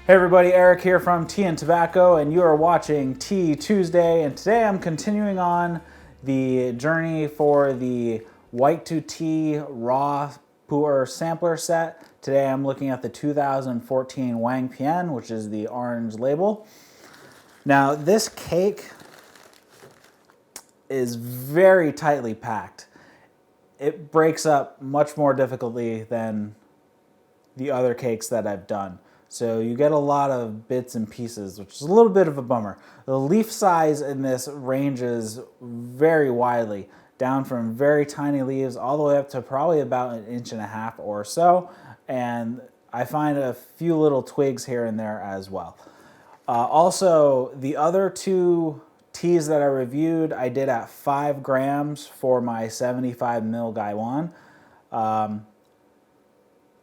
Hey everybody, Eric here from Tea and Tobacco, and you are watching Tea Tuesday, and today I'm continuing on the journey for the White2Tea Raw Pu Erh sampler set. Today I'm looking at the 2014 Huangpian, which is the orange label. Now this cake is very tightly packed. It breaks up much more difficultly than the other cakes that I've done. So you get a lot of bits and pieces, which is a little bit of a bummer. The leaf size in this ranges very widely, down from very tiny leaves all the way up to probably about 1.5 inches or so. And I find a few little twigs here and there as well. Also, the other two teas that I reviewed, I did at 5 grams for my 75 ml Gaiwan.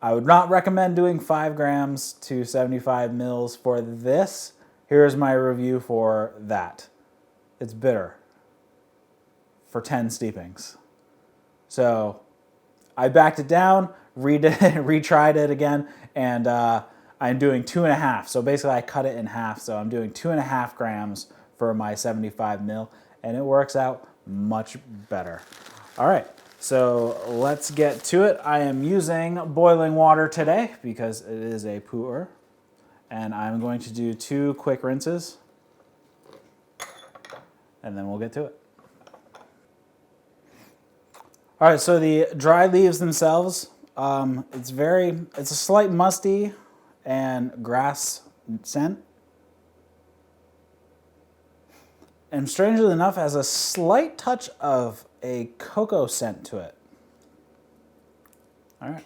I would not recommend doing 5 grams to 75 mils for this. Here's my review for that. It's bitter for 10 steepings. So I backed it down, retried it again, and I'm doing 2.5. So basically I cut it in half. So I'm doing 2.5 grams for my 75 mil, and it works out much better. All right. So let's get to it. I am using boiling water today because it is a Pu Erh. And I'm going to do 2 quick rinses. And then we'll get to it. All right, so the dry leaves themselves, it's a slight musty and grass scent. And strangely enough, has a slight touch of a cocoa scent to it. All right.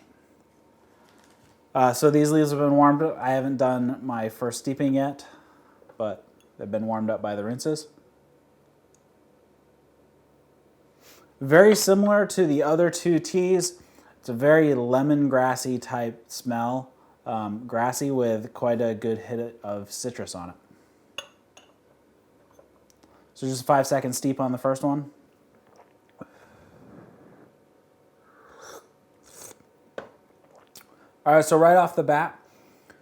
So these leaves have been warmed up. I haven't done my first steeping yet, but they've been warmed up by the rinses. Very similar to the other 2 teas. It's a very lemongrassy type smell, grassy with quite a good hit of citrus on it. So just a 5-second steep on the first one. All right, so right off the bat,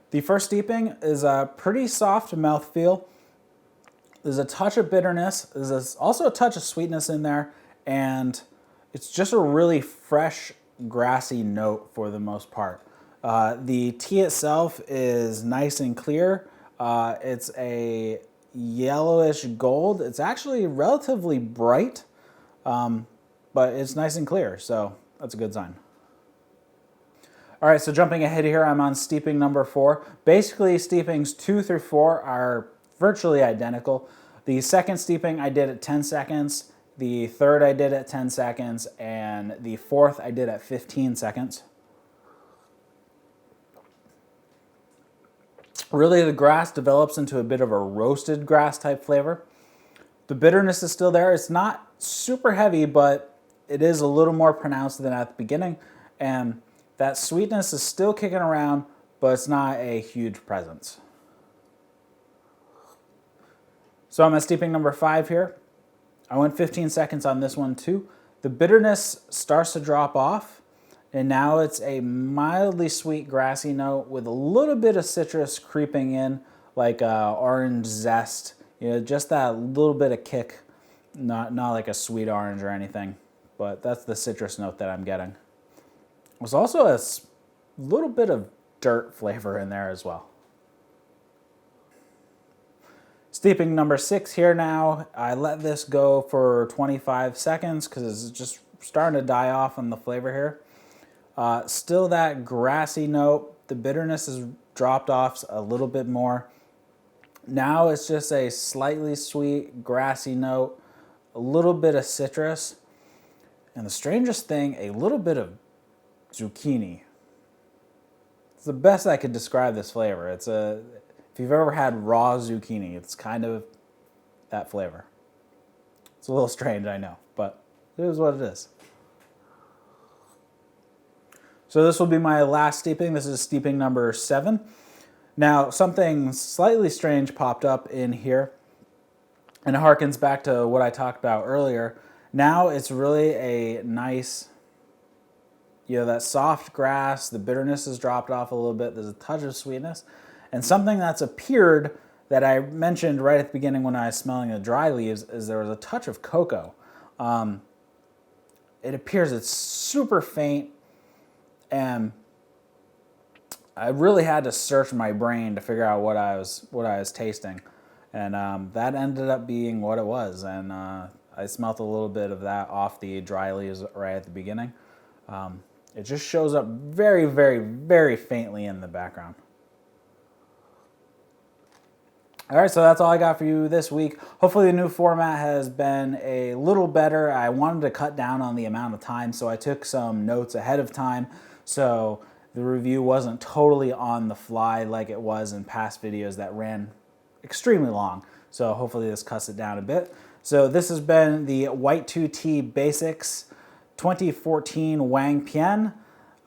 the first steeping is a pretty soft mouthfeel. There's a touch of bitterness. There's also a touch of sweetness in there, and it's just a really fresh, grassy note for the most part. The tea itself is nice and clear. It's a yellowish gold. It's actually relatively bright, but it's nice and clear, so that's a good sign. All right, so jumping ahead here, I'm on steeping number 4. Basically, steepings 2 through 4 are virtually identical. The second steeping I did at 10 seconds, the third I did at 10 seconds, and the fourth I did at 15 seconds. Really, the grass develops into a bit of a roasted grass type flavor. The bitterness is still there. It's not super heavy, but it is a little more pronounced than at the beginning. And that sweetness is still kicking around, but it's not a huge presence. So I'm at steeping number 5 here. I went 15 seconds on this one too. The bitterness starts to drop off, and now it's a mildly sweet grassy note with a little bit of citrus creeping in, like orange zest. You know, just that little bit of kick, not like a sweet orange or anything, but that's the citrus note that I'm getting. There's also a little bit of dirt flavor in there as well. Steeping number 6 here now. I let this go for 25 seconds because it's just starting to die off on the flavor here. Still that grassy note. The bitterness has dropped off a little bit more. Now it's just a slightly sweet, grassy note, a little bit of citrus, and the strangest thing, a little bit of zucchini. It's the best I could describe this flavor. If you've ever had raw zucchini, it's kind of that flavor. It's a little strange, I know, but it is what it is. So this will be my last steeping. This is steeping number 7. Now, something slightly strange popped up in here, and it harkens back to what I talked about earlier. Now it's really a nice, that soft grass, the bitterness has dropped off a little bit. There's a touch of sweetness. And something that's appeared that I mentioned right at the beginning when I was smelling the dry leaves is there was a touch of cocoa. It appears it's super faint, and I really had to search my brain to figure out what I was tasting, and that ended up being what it was. And I smelt a little bit of that off the dry leaves right at the beginning. It just shows up very, very, very faintly in the background. All right, so that's all I got for you this week. Hopefully the new format has been a little better. I wanted to cut down on the amount of time, so I took some notes ahead of time, so the review wasn't totally on the fly like it was in past videos that ran extremely long. So hopefully this cuts it down a bit. So this has been the White2Tea Basics 2014 Huangpian.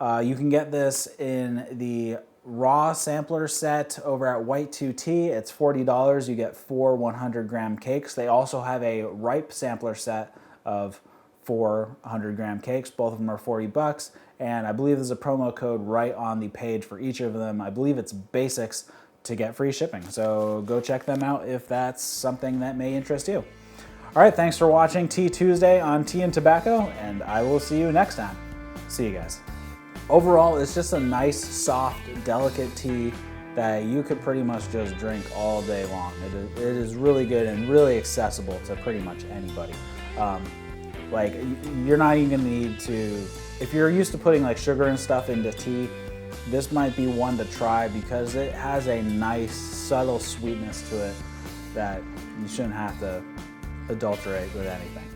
You can get this in the raw sampler set over at White2Tea. It's $40. You get 4 100-gram cakes. They also have a ripe sampler set of 4 100-gram cakes. Both of them are $40, and I believe there's a promo code right on the page for each of them. I believe it's Basics to get free shipping. So go check them out if that's something that may interest you. All right, thanks for watching Tea Tuesday on Tea and Tobacco, and I will see you next time. See you guys. Overall, it's just a nice, soft, delicate tea that you could pretty much just drink all day long. It is really good and really accessible to pretty much anybody. Like, you're not even gonna need to, if you're used to putting like sugar and stuff into tea, this might be one to try because it has a nice, subtle sweetness to it that you shouldn't have to adulterate with anything.